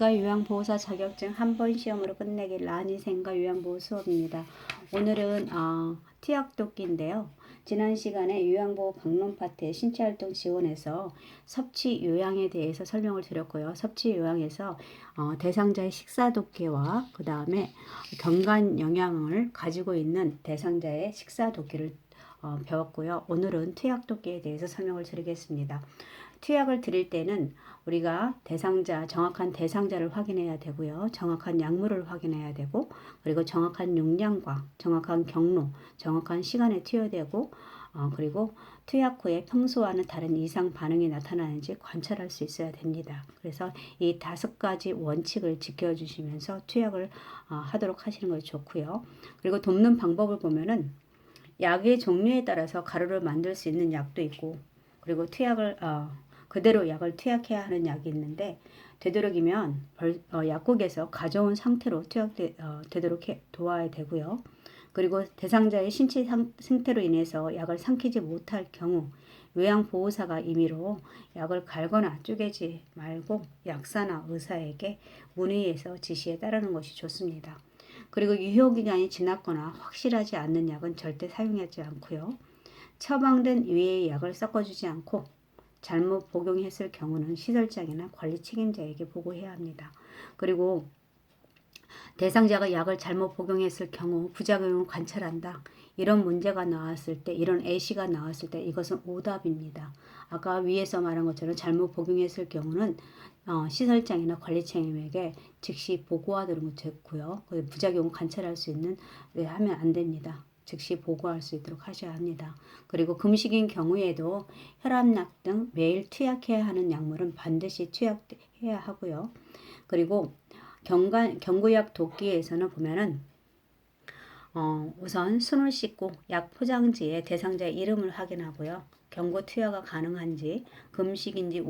요양보호사 자격증 한 번 시험으로 끝내기 라니생과 요양보호 수업입니다. 오늘은 투약독기인데요. 지난 시간에 요양보호 강론 파트의 신체활동 지원에서 섭취 요양에 대해서 설명을 드렸고요. 섭취 요양에서 대상자의 식사독기와 그 다음에 경관 영양을 가지고 있는 대상자의 식사독기를 배웠고요. 오늘은 투약독기에 대해서 설명을 드리겠습니다. 투약을 드릴 때는 우리가 정확한 대상자를 확인해야 되고요. 정확한 약물을 확인해야 되고, 그리고 정확한 용량과 정확한 경로, 정확한 시간에 투여되고, 그리고 투약 후에 평소와는 다른 이상 반응이 나타나는지 관찰할 수 있어야 됩니다. 그래서 이 5가지 원칙을 지켜주시면서 투약을 하도록 하시는 것이 좋고요. 그리고 돕는 방법을 보면은 약의 종류에 따라서 가루를 만들 수 있는 약도 있고, 그리고 그대로 약을 투약해야 하는 약이 있는데, 되도록이면 약국에서 가져온 상태로 투약되도록 도와야 되고요. 그리고 대상자의 신체 상태로 인해서 약을 삼키지 못할 경우 요양보호사가 임의로 약을 갈거나 쪼개지 말고 약사나 의사에게 문의해서 지시에 따르는 것이 좋습니다. 그리고 유효기간이 지났거나 확실하지 않는 약은 절대 사용하지 않고요. 처방된 위의 약을 섞어주지 않고 잘못 복용했을 경우는 시설장이나 관리 책임자에게 보고해야 합니다. 그리고 대상자가 약을 잘못 복용했을 경우 부작용을 관찰한다. 이런 문제가 나왔을 때, 이런 애시가 나왔을 때 이것은 오답입니다. 아까 위에서 말한 것처럼 잘못 복용했을 경우는 시설장이나 관리 책임에게 즉시 보고하도록 좋고요. 부작용을 관찰할 수 있는 하면 안 됩니다. 즉시 보고할 수 있도록 하셔야 합니다. 그리고 금식인 경우에도 혈압약 등 매일 투약해야 하는 약물은 반드시 투약해야 하고요. 그리고 경구약 돕기에서는 보면은 우선 손을 씻고 약 포장지에 대상자의 이름을 확인하고요. 경고 투여가 가능한지, 금식인지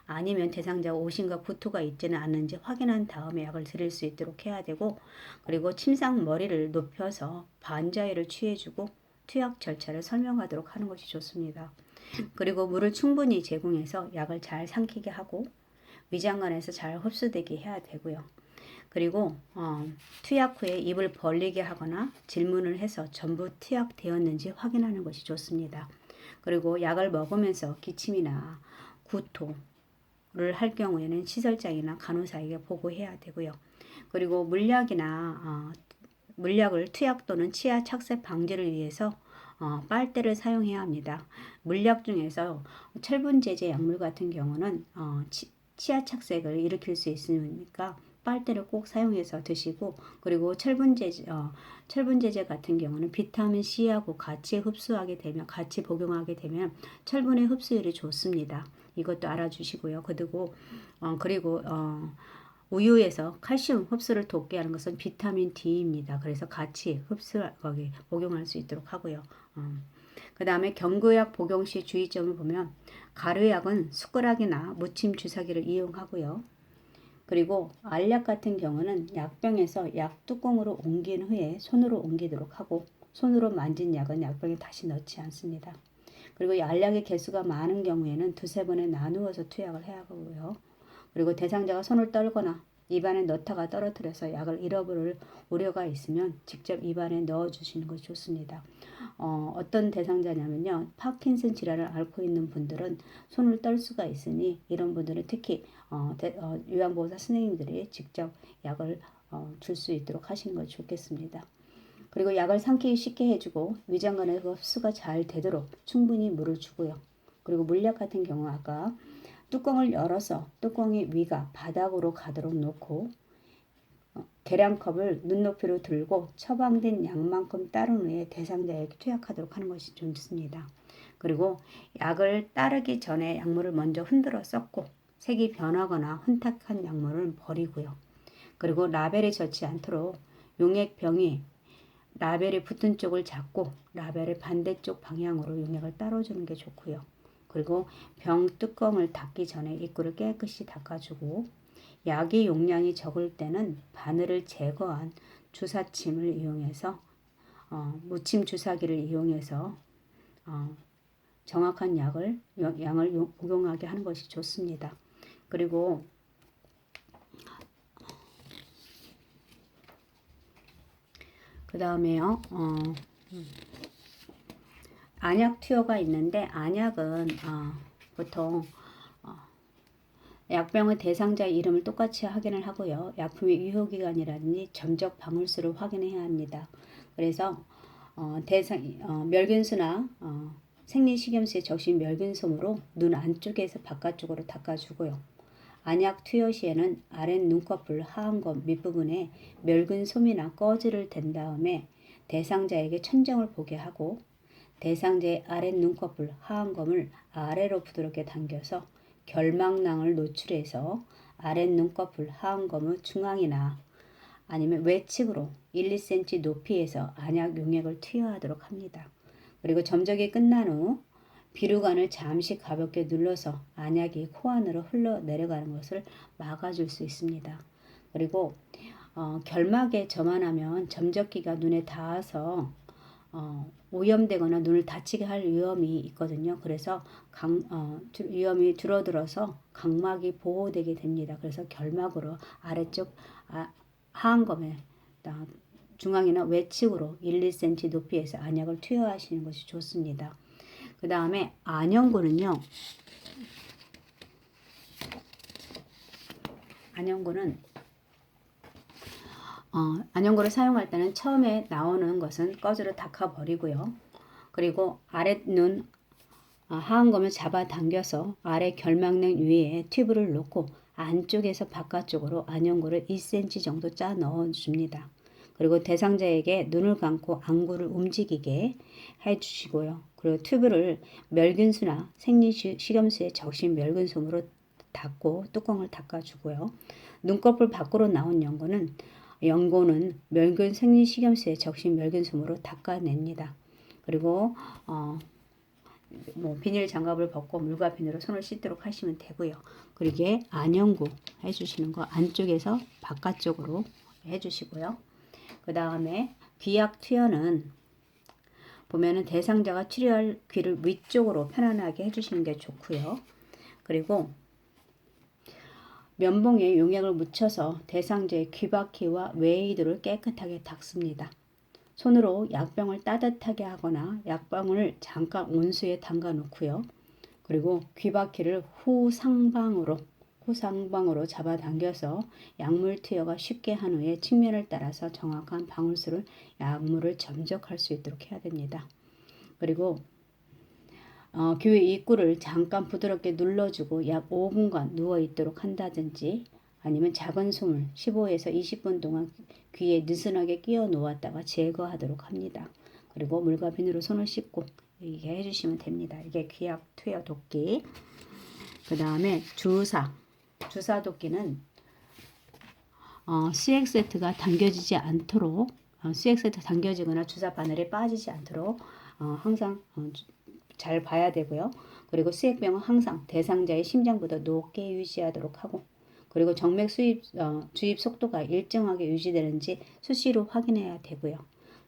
아니면 대상자가 오심과 구토가 있지는 않는지 확인한 다음에 약을 드릴 수 있도록 해야 되고, 그리고 침상 머리를 높여서 반자위를 취해주고 투약 절차를 설명하도록 하는 것이 좋습니다. 그리고 물을 충분히 제공해서 약을 잘 삼키게 하고 위장관에서 잘 흡수되게 해야 되고요. 그리고 투약 후에 입을 벌리게 하거나 질문을 해서 전부 투약되었는지 확인하는 것이 좋습니다. 그리고 약을 먹으면서 기침이나 구토를 할 경우에는 시설장이나 간호사에게 보고해야 되고요. 그리고 물약을 투약 또는 치아 착색 방지를 위해서 빨대를 사용해야 합니다. 물약 중에서 철분제제 약물 같은 경우는 치아 착색을 일으킬 수 있으니까 빨대를 꼭 사용해서 드시고, 그리고 철분제제 같은 경우는 비타민 C하고 같이 복용하게 되면 철분의 흡수율이 좋습니다. 이것도 알아주시고요. 그리고 우유에서 칼슘 흡수를 돕게 하는 것은 비타민 D입니다. 그래서 같이 복용할 수 있도록 하고요. 그 다음에 경구약 복용 시 주의점을 보면 가루약은 숟가락이나 무침 주사기를 이용하고요. 그리고 알약 같은 경우는 약병에서 약 뚜껑으로 옮긴 후에 손으로 옮기도록 하고, 손으로 만진 약은 약병에 다시 넣지 않습니다. 그리고 알약의 개수가 많은 경우에는 2-3번에 나누어서 투약을 해야 하고요. 그리고 대상자가 손을 떨거나 입안에 넣다가 떨어뜨려서 약을 잃어버릴 우려가 있으면 직접 입안에 넣어주시는 것이 좋습니다. 어떤 대상자냐면요, 파킨슨 질환을 앓고 있는 분들은 손을 떨 수가 있으니 이런 분들은 특히 요양보호사 선생님들이 직접 약을 줄 수 있도록 하시는 것이 좋겠습니다. 그리고 약을 삼키기 쉽게 해주고 위장관에 흡수가 잘 되도록 충분히 물을 주고요. 그리고 물약 같은 경우 아까 뚜껑을 열어서 뚜껑의 위가 바닥으로 가도록 놓고 계량컵을 눈높이로 들고 처방된 약만큼 따른 후에 대상자에게 투약하도록 하는 것이 좋습니다. 그리고 약을 따르기 전에 약물을 먼저 흔들어 섞고 색이 변하거나 혼탁한 약물은 버리고요. 그리고 라벨이 젖지 않도록 용액병이 라벨이 붙은 쪽을 잡고 라벨의 반대쪽 방향으로 용액을 따라주는 게 좋고요. 그리고 병 뚜껑을 닫기 전에 입구를 깨끗이 닦아주고, 약의 용량이 적을 때는 바늘을 제거한 주사침을 이용해서 무침 주사기를 이용해서 정확한 양을 복용하게 하는 것이 좋습니다. 그리고 그 다음에요. 안약 투여가 있는데 안약은 보통 약병의 대상자 이름을 똑같이 확인을 하고요. 약품의 유효기간이라든지 점적 방울수를 확인해야 합니다. 그래서 멸균수나 생리식염수에 적신 멸균솜으로 눈 안쪽에서 바깥쪽으로 닦아주고요. 안약 투여 시에는 아랫 눈꺼풀 하안검 밑부분에 멸균솜이나 꺼즈를 댄 다음에 대상자에게 천정을 보게 하고 대상자의 아랫 눈꺼풀 하안검을 아래로 부드럽게 당겨서 결막낭을 노출해서 아랫 눈꺼풀 하안검의 중앙이나 아니면 외측으로 1, 2cm 높이에서 안약 용액을 투여하도록 합니다. 그리고 점적이 끝난 후 비루관을 잠시 가볍게 눌러서 안약이 코 안으로 흘러내려가는 것을 막아줄 수 있습니다. 그리고 결막에 점안하면 점적기가 눈에 닿아서 오염되거나 눈을 다치게 할 위험이 있거든요. 그래서 위험이 줄어들어서 각막이 보호되게 됩니다. 그래서 결막으로 아래쪽 하안검에 중앙이나 외측으로 1, 2cm 높이에서 안약을 투여하시는 것이 좋습니다. 그 다음에 안연고는요. 안연고를 사용할 때는 처음에 나오는 것은 꺼즈로 닦아버리고요. 그리고 아랫눈 하안검을 잡아당겨서 아래 결막낭 위에 튜브를 놓고 안쪽에서 바깥쪽으로 안연고를 2cm 정도 짜 넣어줍니다. 그리고 대상자에게 눈을 감고 안구를 움직이게 해주시고요. 그리고 튜브를 멸균수나 생리식염수에 적신 멸균솜으로 닫고 뚜껑을 닦아주고요. 눈꺼풀 밖으로 나온 연고는 멸균 생리식염수에 적신 멸균솜으로 닦아냅니다. 그리고 비닐 장갑을 벗고 물과 비누로 손을 씻도록 하시면 되고요. 그리고 이게 안연고 해주시는 거 안쪽에서 바깥쪽으로 해주시고요. 그 다음에 귀약 투여는 보면은 대상자가 치료할 귀를 위쪽으로 편안하게 해주시는 게 좋고요. 그리고 면봉에 용액을 묻혀서 대상자의 귀바퀴와 외이도를 깨끗하게 닦습니다. 손으로 약병을 따뜻하게 하거나 약병을 잠깐 온수에 담가 놓고요. 그리고 귀바퀴를 후상방으로 잡아당겨서 약물 투여가 쉽게 한 후에 측면을 따라서 정확한 방울수를 약물을 점적할 수 있도록 해야 됩니다. 그리고 귀의 입구를 잠깐 부드럽게 눌러주고 약 5분간 누워있도록 한다든지 아니면 작은 솜을 15에서 20분 동안 귀에 느슨하게 끼워 놓았다가 제거하도록 합니다. 그리고 물과 비누로 손을 씻고 이렇게 해주시면 됩니다. 이게 귀약 투여 도끼. 그 다음에 주사 도끼는 수액 세트가 당겨지지 않도록 수액 세트 당겨지거나 주사 바늘이 빠지지 않도록 항상 잘 봐야 되고요. 그리고 수액병은 항상 대상자의 심장보다 높게 유지하도록 하고 그리고 정맥 주입 속도가 일정하게 유지되는지 수시로 확인해야 되고요.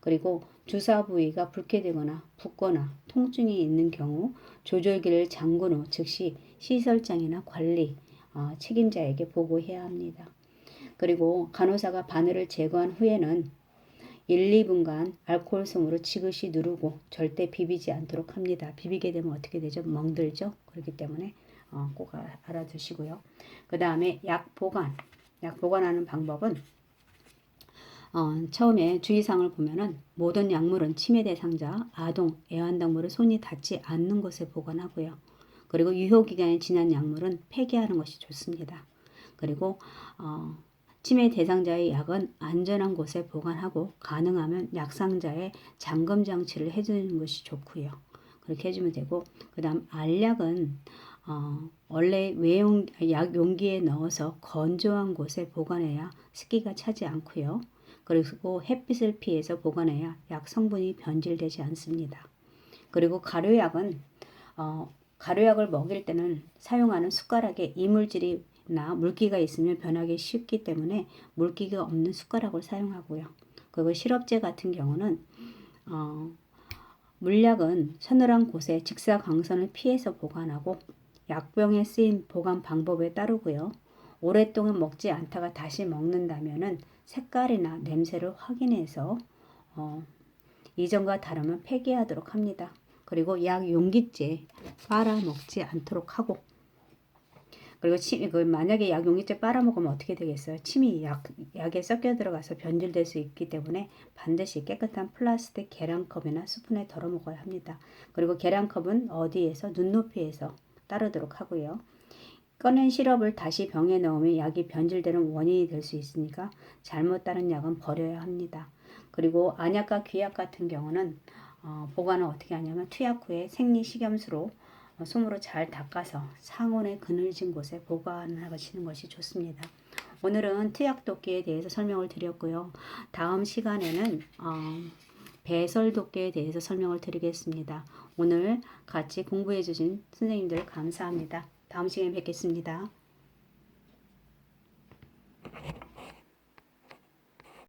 그리고 주사 부위가 불쾌되거나 붓거나 통증이 있는 경우 조절기를 잠근 후 즉시 시설장이나 관리 책임자에게 보고해야 합니다. 그리고 간호사가 바늘을 제거한 후에는 1, 2분간 알코올솜으로 지그시 누르고 절대 비비지 않도록 합니다. 비비게 되면 어떻게 되죠? 멍들죠? 그렇기 때문에 꼭 알아두시고요. 그 다음에 약 보관하는 방법은 처음에 주의사항을 보면은 모든 약물은 치매 대상자, 아동, 애완동물의 손이 닿지 않는 곳에 보관하고요. 그리고 유효기간이 지난 약물은 폐기하는 것이 좋습니다. 그리고 치매 대상자의 약은 안전한 곳에 보관하고 가능하면 약상자에 잠금 장치를 해주는 것이 좋고요. 그렇게 해주면 되고 그 다음 알약은 원래 약 용기에 넣어서 건조한 곳에 보관해야 습기가 차지 않고요. 그리고 햇빛을 피해서 보관해야 약 성분이 변질되지 않습니다. 그리고 가료약은 가료약을 먹일 때는 사용하는 숟가락에 이물질이나 물기가 있으면 변하기 쉽기 때문에 물기가 없는 숟가락을 사용하고요. 그리고 시럽제 같은 경우는 물약은 서늘한 곳에 직사광선을 피해서 보관하고 약병에 쓰인 보관 방법에 따르고요. 오랫동안 먹지 않다가 다시 먹는다면은 색깔이나 냄새를 확인해서 이전과 다르면 폐기하도록 합니다. 그리고 약 용기째 빨아먹지 않도록 하고, 그리고 만약에 약 용기째 빨아먹으면 어떻게 되겠어요? 침이 약에 섞여 들어가서 변질될 수 있기 때문에 반드시 깨끗한 플라스틱 계량컵이나 스푼에 덜어 먹어야 합니다. 그리고 계량컵은 어디에서? 눈높이에서 따르도록 하고요. 꺼낸 시럽을 다시 병에 넣으면 약이 변질되는 원인이 될 수 있으니까 잘못 따른 약은 버려야 합니다. 그리고 안약과 귀약 같은 경우는 보관을 어떻게 하냐면 투약 후에 생리식염수로 솜으로 잘 닦아서 상온에 그늘진 곳에 보관하시는 것이 좋습니다. 오늘은 투약도끼에 대해서 설명을 드렸고요. 다음 시간에는 배설도끼에 대해서 설명을 드리겠습니다. 오늘 같이 공부해 주신 선생님들 감사합니다. 다음 시간에 뵙겠습니다.